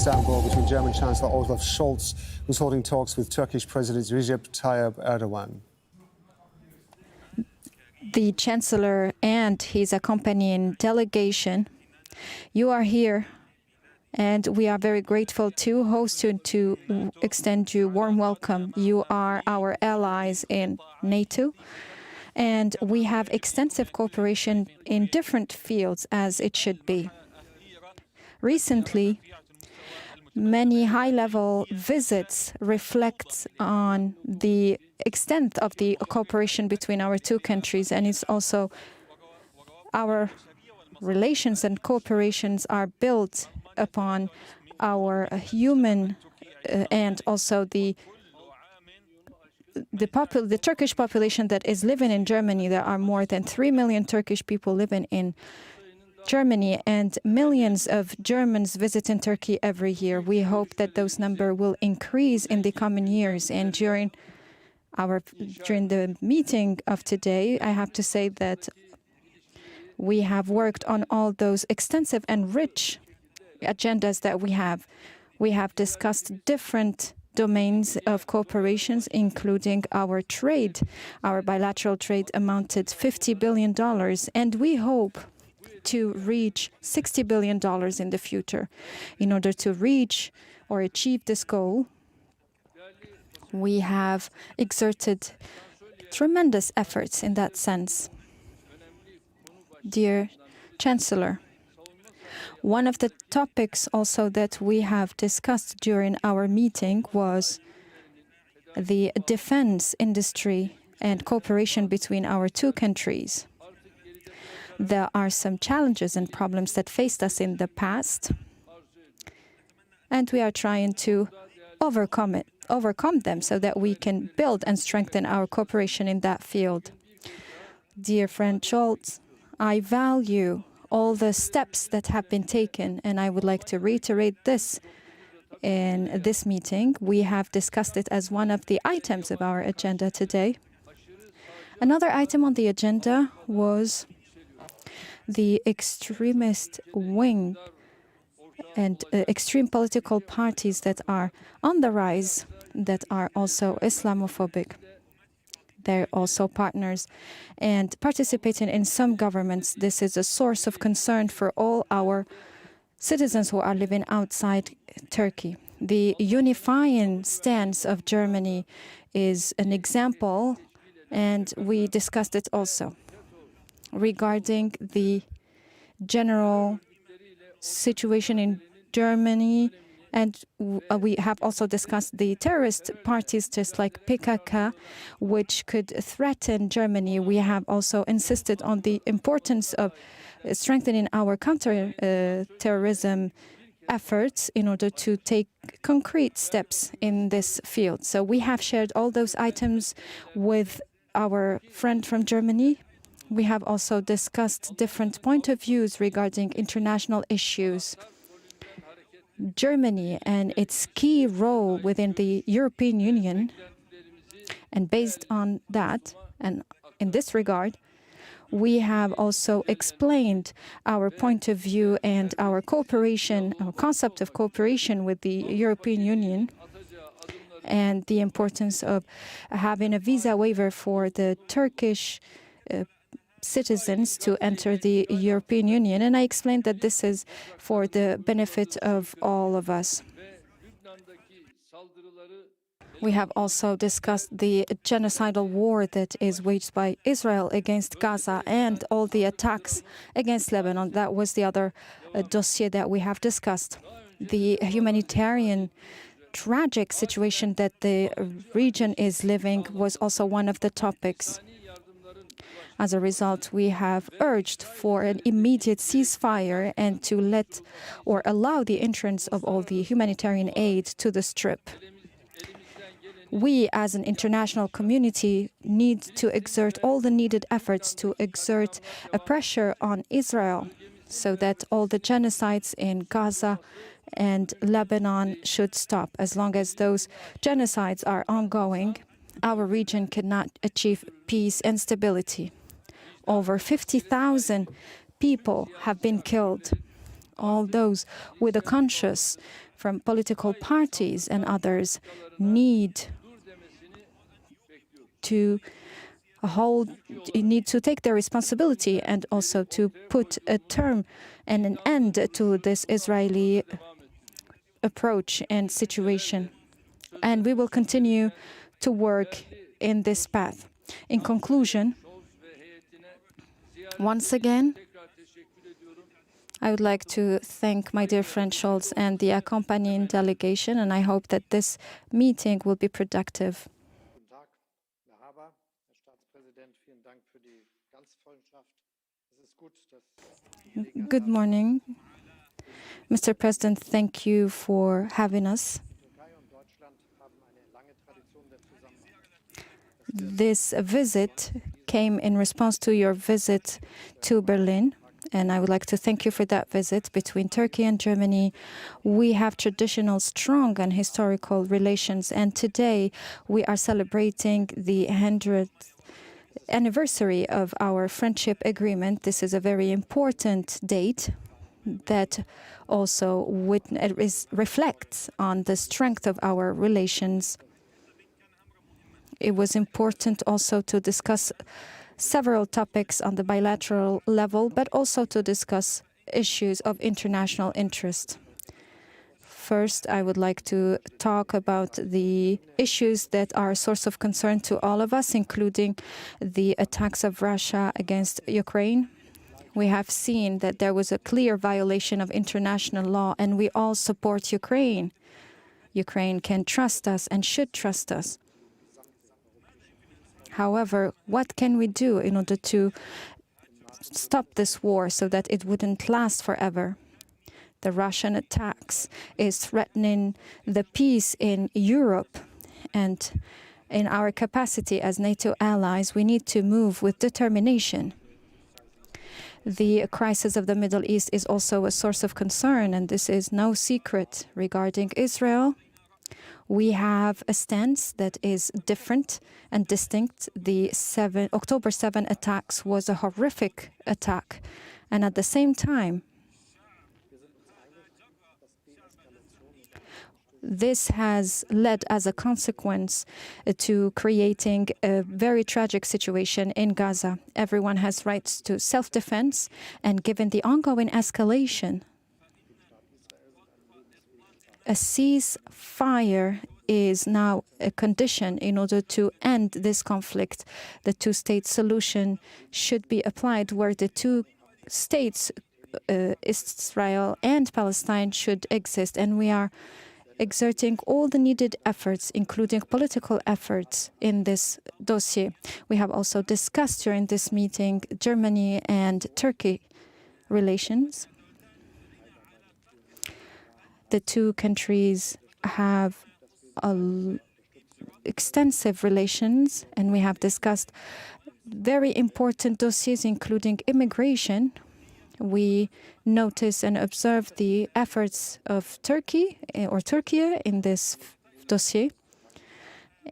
Istanbul between German Chancellor Olaf Scholz, who's holding talks with Turkish President Recep Tayyip Erdogan. The Chancellor and his accompanying delegation, you are here, and we are very grateful to host you, to extend you warm welcome. You are our allies in NATO, and we have extensive cooperation in different fields, as it should be. Recently, many high-level visits reflect on the extent of the cooperation between our two countries, and it's also our relations and cooperations are built upon our human and also the Turkish population that is living in Germany. There are more than 3 million Turkish people living in Germany, and millions of Germans visiting Turkey every year. We hope that those numbers will increase in the coming years. And during the meeting of today, I have to say that we have worked on all those extensive and rich agendas that we have. We have discussed different domains of cooperations, including our trade. Our bilateral trade amounted $50 billion, and we hope to reach $60 billion in the future. In order to reach or achieve this goal, we have exerted tremendous efforts in that sense. Dear Chancellor, one of the topics also that we have discussed during our meeting was the defense industry and cooperation between our two countries. There are some challenges and problems that faced us in the past, and we are trying to overcome them so that we can build and strengthen our cooperation in that field. Dear friend Scholz, I value all the steps that have been taken, and I would like to reiterate this in this meeting. We have discussed it as one of the items of our agenda today. Another item on the agenda was the extremist wing and extreme political parties that are on the rise, that are also Islamophobic. They're also partners and participating in some governments. This is a source of concern for all our citizens who are living outside Turkey. The unifying stance of Germany is an example, and we discussed it also regarding the general situation in Germany, and we have also discussed the terrorist parties just like PKK, which could threaten Germany. We have also insisted on the importance of strengthening our counter-terrorism efforts in order to take concrete steps in this field. So we have shared all those items with our friend from Germany. We have also discussed different point of views regarding international issues. Germany and its key role within the European Union, and based on that, and in this regard, we have also explained our point of view and our cooperation, our concept of cooperation with the European Union, and the importance of having a visa waiver for the Turkish citizens to enter the European Union. And I explained that this is for the benefit of all of us. We have also discussed the genocidal war that is waged by Israel against Gaza and all the attacks against Lebanon. That was the other dossier that we have discussed. The humanitarian tragic situation that the region is living was also one of the topics. As a result, we have urged for an immediate ceasefire and to let or allow the entrance of all the humanitarian aid to the Strip. We, as an international community, need to exert all the needed efforts to exert a pressure on Israel so that all the genocides in Gaza and Lebanon should stop. As long as those genocides are ongoing, our region cannot achieve peace and stability. Over 50,000 people have been killed. All those with a conscience from political parties and others need to take their responsibility and also to put a term and an end to this Israeli approach and situation. And we will continue to work in this path. In conclusion, once again, I would like to thank my dear friend Scholz and the accompanying delegation, and I hope that this meeting will be productive. Good morning. Mr. President, thank you for having us. This visit came in response to your visit to Berlin, and I would like to thank you for that visit. Between Turkey and Germany, we have traditional, strong and historical relations, and today we are celebrating the 100th anniversary of our friendship agreement. This is a very important date that also reflects on the strength of our relations. It was important also to discuss several topics on the bilateral level, but also to discuss issues of international interest. First, I would like to talk about the issues that are a source of concern to all of us, including the attacks of Russia against Ukraine. We have seen that there was a clear violation of international law, and we all support Ukraine. Ukraine can trust us and should trust us. However, what can we do in order to stop this war so that it wouldn't last forever? The Russian attacks is threatening the peace in Europe, and in our capacity as NATO allies, we need to move with determination. The crisis of the Middle East is also a source of concern, and this is no secret. Regarding Israel, we have a stance that is different and distinct. The October 7 attacks was a horrific attack, and at the same time, this has led as a consequence to creating a very tragic situation in Gaza. Everyone has rights to self-defense, and given the ongoing escalation, a ceasefire is now a condition in order to end this conflict. The two-state solution should be applied where the two states, Israel and Palestine, should exist, and we are exerting all the needed efforts, including political efforts, in this dossier. We have also discussed during this meeting Germany and Turkey relations. The two countries have extensive relations, and we have discussed very important dossiers, including immigration. We notice and observe the efforts of Turkey or Turkey in this dossier.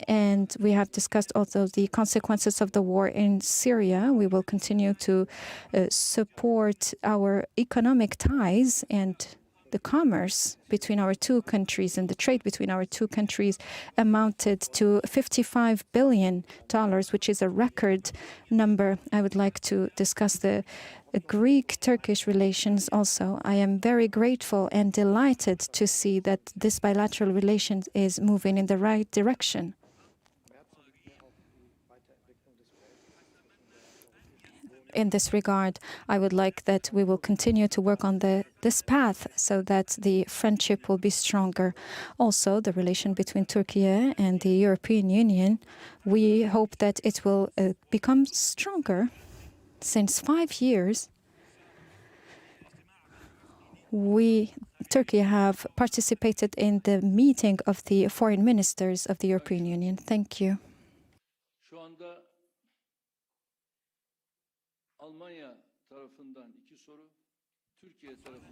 And we have discussed also the consequences of the war in Syria. We will continue to support our economic ties, and the commerce between our two countries and the trade between our two countries amounted to $55 billion, which is a record number. I would like to discuss the Greek-Turkish relations also. I am very grateful and delighted to see that this bilateral relation is moving in the right direction. In this regard, I would like that we will continue to work on this path so that the friendship will be stronger. Also, the relation between Turkey and the European Union, we hope that it will become stronger. Since 5 years, Turkey have participated in the meeting of the foreign ministers of the European Union. Thank you. Almanya tarafından 2 soru, Türkiye tarafından